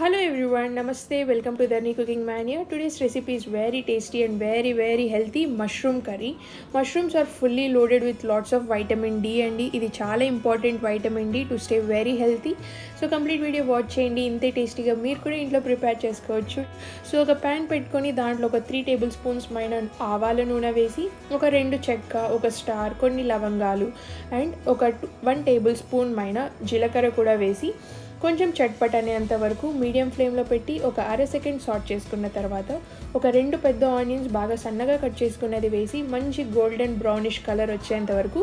Hello everyone, Namaste, welcome to Dharni Cooking Mania. Today's recipe is very tasty and very healthy mushroom curry. Mushrooms are fully loaded with lots of vitamin D and D. ఇది చాలా important vitamin D to stay very healthy. So complete video watch చేయండి. ఇంతే టేస్టీగా మీరు కూడా ఇంట్లో prepare చేసుకోవచ్చు. So ఒక ప్యాన్ పెట్టుకొని దాంట్లో ఒక 3 టేబుల్ స్పూన్స్ మైన ఆవాల నూనె వేసి ఒక 2 చెక్క, ఒక స్టార్, కొన్ని లవంగాలు అండ్ ఒక 1 టేబుల్ స్పూన్ మైన జీలకర్ర కూడా వేసి కొంచెం చట్పట్ అనేంత వరకు మీడియం ఫ్లేమ్లో పెట్టి ఒక అర సెకండ్ సాట్ చేసుకున్న తర్వాత ఒక 2 పెద్ద ఆనియన్స్ బాగా సన్నగా కట్ చేసుకున్నది వేసి మంచి గోల్డెన్ బ్రౌనిష్ కలర్ వచ్చేంత వరకు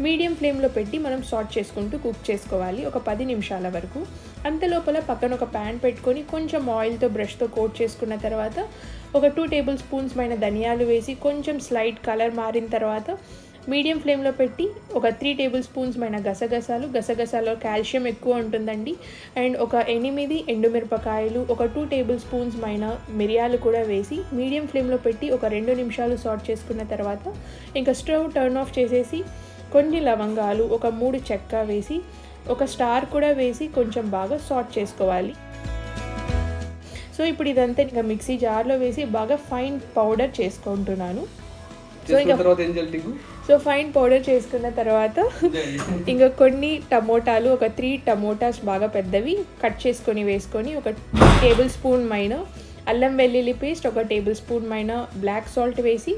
మీడియం ఫ్లేమ్లో పెట్టి మనం సాట్ చేసుకుంటూ కుక్ చేసుకోవాలి ఒక 10 నిమిషాల వరకు. అంతలోపల పక్కన ఒక ప్యాన్ పెట్టుకొని కొంచెం ఆయిల్తో బ్రష్తో కోట్ చేసుకున్న తర్వాత ఒక 2 టేబుల్ స్పూన్స్ మైన ధనియాలు వేసి కొంచెం స్లైట్ కలర్ మారిన తర్వాత మీడియం ఫ్లేమ్లో పెట్టి ఒక 3 టేబుల్ స్పూన్స్ మైన గసగసాలో కాల్షియం ఎక్కువ ఉంటుందండి. అండ్ ఒక 8 ఎండుమిరపకాయలు, ఒక 2 టేబుల్ స్పూన్స్ మైన మిరియాలు కూడా వేసి మీడియం ఫ్లేమ్లో పెట్టి ఒక 2 నిమిషాలు సాట్ చేసుకున్న తర్వాత ఇంకా స్టవ్ టర్న్ ఆఫ్ చేసేసి కొన్ని లవంగాలు, ఒక 3 చెక్క వేసి ఒక స్టార్ కూడా వేసి కొంచెం బాగా సాట్ చేసుకోవాలి. సో ఇప్పుడు ఇదంతా ఇంకా మిక్సీ జార్లో వేసి బాగా ఫైన్ పౌడర్ చేసుకుంటున్నాను. సో ఫైన్ పౌడర్ చేసుకున్న తర్వాత ఇంకా కొన్ని టమోటాలు, ఒక 3 టమోటాస్ బాగా పెద్దవి కట్ చేసుకొని వేసుకొని ఒక టేబుల్ స్పూన్ మైన అల్లం వెల్లుల్లి పేస్ట్, ఒక టేబుల్ స్పూన్ మైన బ్లాక్ సాల్ట్ వేసి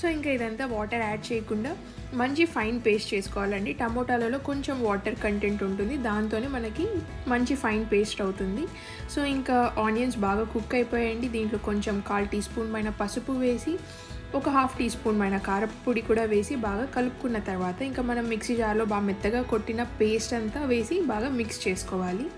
సో ఇంకా ఇదంతా వాటర్ యాడ్ చేయకుండా మంచి ఫైన్ పేస్ట్ చేసుకోవాలండి. టమోటాలలో కొంచెం వాటర్ కంటెంట్ ఉంటుంది, దాంతోనే మనకి మంచి ఫైన్ పేస్ట్ అవుతుంది. సో ఇంకా ఆనియన్స్ బాగా కుక్ అయిపోయాయండి. దీంట్లో కొంచెం 1/4 టీ స్పూన్ మైన పసుపు వేసి ఒక 1/2 టీ స్పూన్ మైన కారపొడి కూడా వేసి బాగా కలుపుకున్న తర్వాత ఇంకా మనం మిక్సీ జార్లో బాగా మెత్తగా కొట్టిన పేస్ట్ అంతా వేసి బాగా మిక్స్ చేసుకోవాలి.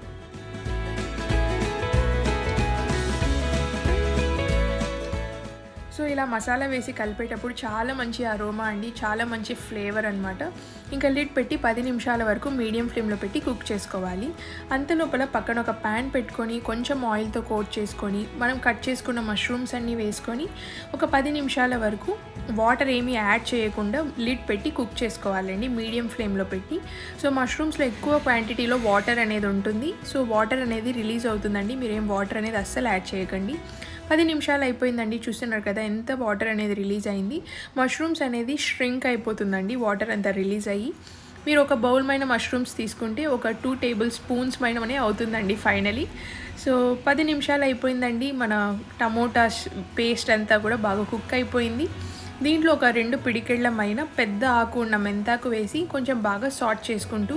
సో ఇలా మసాలా వేసి కలిపేటప్పుడు చాలా మంచి అరోమా అండి, చాలా మంచి ఫ్లేవర్ అనమాట. ఇంకా లిడ్ పెట్టి 10 నిమిషాల వరకు మీడియం ఫ్లేమ్లో పెట్టి కుక్ చేసుకోవాలి. అంతలోపల పక్కన ఒక ప్యాన్ పెట్టుకొని కొంచెం ఆయిల్తో కోట్ చేసుకొని మనం కట్ చేసుకున్న మష్రూమ్స్ అన్నీ వేసుకొని ఒక 10 నిమిషాల వరకు వాటర్ ఏమీ యాడ్ చేయకుండా లిడ్ పెట్టి కుక్ చేసుకోవాలండి మీడియం ఫ్లేమ్లో పెట్టి. సో మష్రూమ్స్లో ఎక్కువ క్వాంటిటీలో వాటర్ అనేది ఉంటుంది, సో వాటర్ అనేది రిలీజ్ అవుతుందండి. మీరేం వాటర్ అనేది అస్సలు యాడ్ చేయకండి. 10 నిమిషాలు అయిపోయిందండి, చూస్తున్నారు కదా ఎంత వాటర్ అనేది రిలీజ్ అయింది. మష్రూమ్స్ అనేది ష్రింక్ అయిపోతుందండి వాటర్ అంతా రిలీజ్ అయ్యి. మీరు ఒక బౌల్ మైన మష్రూమ్స్ తీసుకుంటే ఒక 2 టేబుల్ స్పూన్స్ మైననే అవుతుందండి ఫైనలీ. సో 10 నిమిషాలు అయిపోయిందండి. మన టమోటా పేస్ట్ అంతా కూడా బాగా కుక్ అయిపోయింది. దీంట్లో ఒక 2 పిడికెళ్ళ మైన పెద్ద ఆకు ఉన్న మెంతాకు వేసి కొంచెం బాగా సాట్ చేసుకుంటూ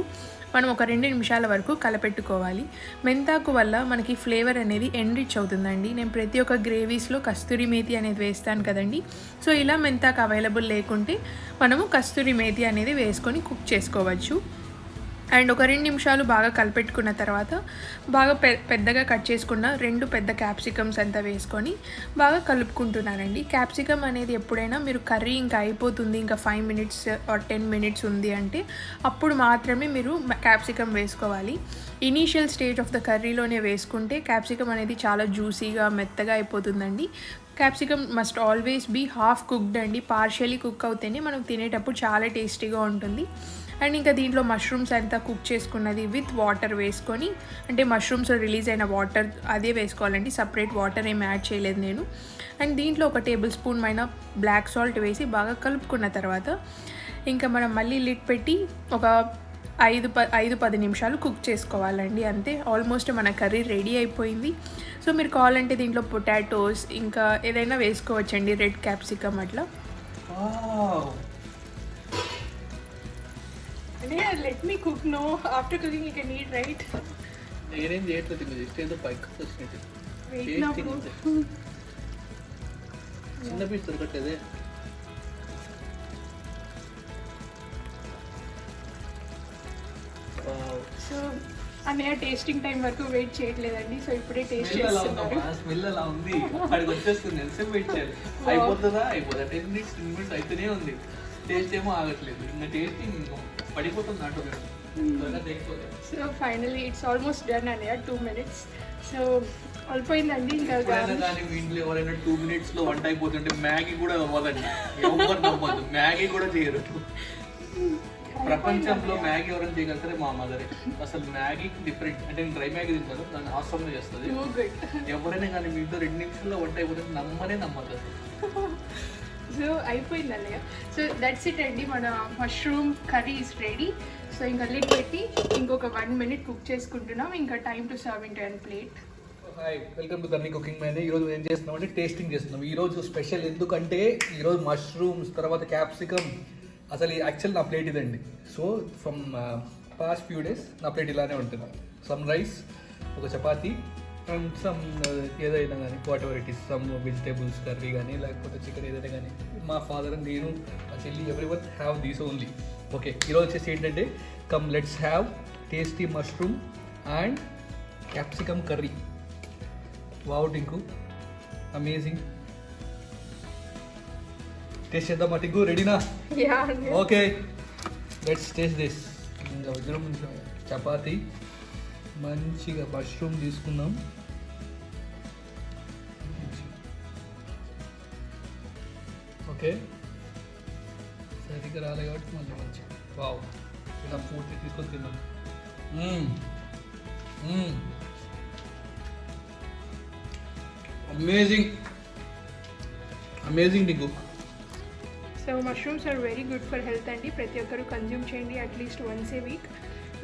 మనం ఒక 2 నిమిషాల వరకు కలపెట్టుకోవాలి. మెంతాకు వల్ల మనకి ఫ్లేవర్ అనేది ఎన్రిచ్ అవుతుందండి. నేను ప్రతి ఒక్క గ్రేవీస్లో కస్తూరి మేతి అనేది వేస్తాను కదండి. సో ఇలా మెంతాకు అవైలబుల్ లేకుంటే మనము కస్తూరి మేతి అనేది వేసుకొని కుక్ చేసుకోవచ్చు. అండ్ ఒక 2 నిమిషాలు బాగా కలిపెట్టుకున్న తర్వాత బాగా పెద్దగా కట్ చేసుకున్న 2 పెద్ద క్యాప్సికమ్స్ అంతా వేసుకొని బాగా కలుపుకుంటున్నానండి. క్యాప్సికమ్ అనేది ఎప్పుడైనా మీరు కర్రీ ఇంకా అయిపోతుంది, ఇంకా 5 మినిట్స్ ఆర్ 10 మినిట్స్ ఉంది అంటే అప్పుడు మాత్రమే మీరు క్యాప్సికమ్ వేసుకోవాలి. ఇనీషియల్ స్టేజ్ ఆఫ్ ద కర్రీలోనే వేసుకుంటే క్యాప్సికమ్ అనేది చాలా జ్యూసీగా మెత్తగా అయిపోతుందండి. Capsicum must always be half cooked అండి, పార్షియలీ కుక్ అవుతేనే మనం తినేటప్పుడు చాలా టేస్టీగా ఉంటుంది. అండ్ ఇంకా దీంట్లో మష్రూమ్స్ అంతా కుక్ చేసుకున్నది విత్ వాటర్ వేసుకొని, అంటే మష్రూమ్స్ రిలీజ్ అయిన వాటర్ అదే వేసుకోవాలండి, సపరేట్ వాటర్ ఏం యాడ్ చేయలేదు నేను. అండ్ దీంట్లో ఒక టేబుల్ స్పూన్ మైన బ్లాక్ సాల్ట్ వేసి బాగా కలుపుకున్న తర్వాత ఇంకా మనం మళ్ళీ లిడ్ పెట్టి ఒక 5-10 నిమిషాలు కుక్ చేసుకోవాలండి. అంతే, ఆల్మోస్ట్ మన కర్రీ రెడీ అయిపోయింది. సో మీరు కావాలంటే దీంట్లో పొటాటోస్ ఇంకా ఏదైనా వేసుకోవచ్చండి, రెడ్ క్యాప్సికమ్ అట్లా. Let me cook. No, after cooking you can eat, right? నేనేం చేయట్లేదు, జస్ట్ ఏదో పైకి వచ్చినట్టు చిన్న పీస్ దొరకట్లేదే. సో అన్నయ్య టేస్టింగ్ టైం వరకు వెయిట్ చేయట్లేదండి. సో ఇప్పుడే టేస్ట్ చేస్తున్నారు. స్మెల్ అలా ఉంది, అక్కడికి వచ్చేస్తుంది. ఎంతసేపు వెయిట్ చేయాలి? అయిపోతుందా? 10 మినిట్స్ అయితేనే ఉంది, టేస్ట్ ఏమో ఆగట్లేదు. ఇంకా టేస్టింగ్ పడిపోతుంది అంటూ. So finally it's almost done అన్నయ్య, 2 మినిట్స్. సో అయిపోయిందండి. ఇంకా కానీ మీ ఇంట్లో ఎవరైనా 2 మినిట్స్లో వంట అయిపోతుంటే మ్యాగీ కూడా అవ్వదండి, ఎవరు నమ్మద్దు, మ్యాగీ కూడా చేయరు. ప్రపంచంలో మ్యాగీ ఎవరైనా చేయగలుగుతారే మా మదరే. అసలు మ్యాగీకి డిఫరెంట్ అంటే నేను డ్రై మ్యాగీ తింటాను, దాన్ని ఆసంగా చేస్తుంది. ఎవరైనా కానీ మీతో 2 నిమిషాల్లో వంట అయిపోతుంది, నమ్మదు. సో అయిపోయింది అన్నయ్య. సో దట్స్ ఇట్ అండి, మన mushroom curry is ready. So ఇంకా లిడ్ పెట్టి ఇంకొక 1 minute కుక్ చేసుకుంటున్నాం. ఇంకా time to serve in 10 plate. Hi, welcome to తన్ని కుకింగ్ మ్యాన్. ఈరోజు ఏం చేస్తున్నాం అంటే టేస్టింగ్ చేస్తున్నాం. ఈరోజు స్పెషల్ ఎందుకంటే ఈరోజు మష్రూమ్స్ తర్వాత క్యాప్సికమ్, అసలు యాక్చువల్ నా ప్లేట్ ఇదండి. So from past few days నా ప్లేట్ ఇలానే ఉంటుంది. సమ్ రైస్, ఒక చపాతీ అండ్ సమ్ ఏదైనా కానీ what ever it is, some vegetables curry కానీ లేకపోతే చికెన్ ఏదైనా కానీ. మా ఫాదర్, నేను, మా చెల్లి, everyone have these only. Okay, ఈరోజు వచ్చేసి ఏంటంటే come let's have tasty mushroom and capsicum curry. Wow Tinku, amazing. Taste చేద్దామా టింకు? రెడీనా? Okay, let's taste this. ఇంకా వజ్రం చపాతీ, మంచిగా మష్రూమ్ తీసుకుందాం. ఓకే, సరిగ్గా రాలే కాబట్టి మళ్ళీ మంచి. వావ్, ఇలా పూర్తి తీసుకొని తిన్నాం. Amazing Tinku. So mushrooms are very good for health అండి. ప్రతి ఒక్కరు కన్జ్యూమ్ చేయండి at least once a week,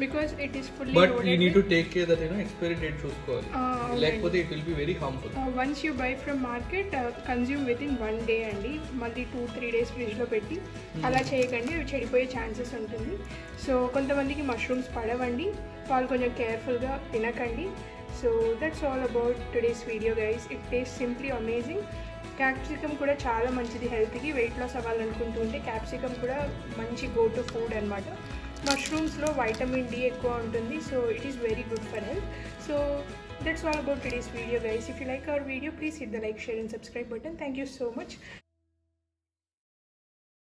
because it is fully but you need to take care that expiry date చూసుకోవాలి, లేకపోతే it will be very harmful. Once you buy from market consume within 1 day అండి. మళ్ళీ 2-3 days ఫ్రిడ్జ్లో పెట్టి అలా చేయకండి, అవి చెడిపోయే ఛాన్సెస్ ఉంటుంది. సో కొంతమందికి మష్రూమ్స్ పడవండి, వాళ్ళు కొంచెం కేర్ఫుల్గా తినకండి. So that's all about today's video guys. It taste simply amazing. Capsicum కూడా చాలా మంచిది హెల్త్కి. వెయిట్ లాస్ అవ్వాలనుకుంటూ ఉంటే క్యాప్సికమ్ కూడా మంచి గో టు ఫుడ్ అనమాట. మష్రూమ్స్లో వైటమిన్ డి ఎక్కువ ఉంటుంది, so it is very good for health. So that's all about today's video guys. If you like our video, please hit the like, share and subscribe button. Thank you so much.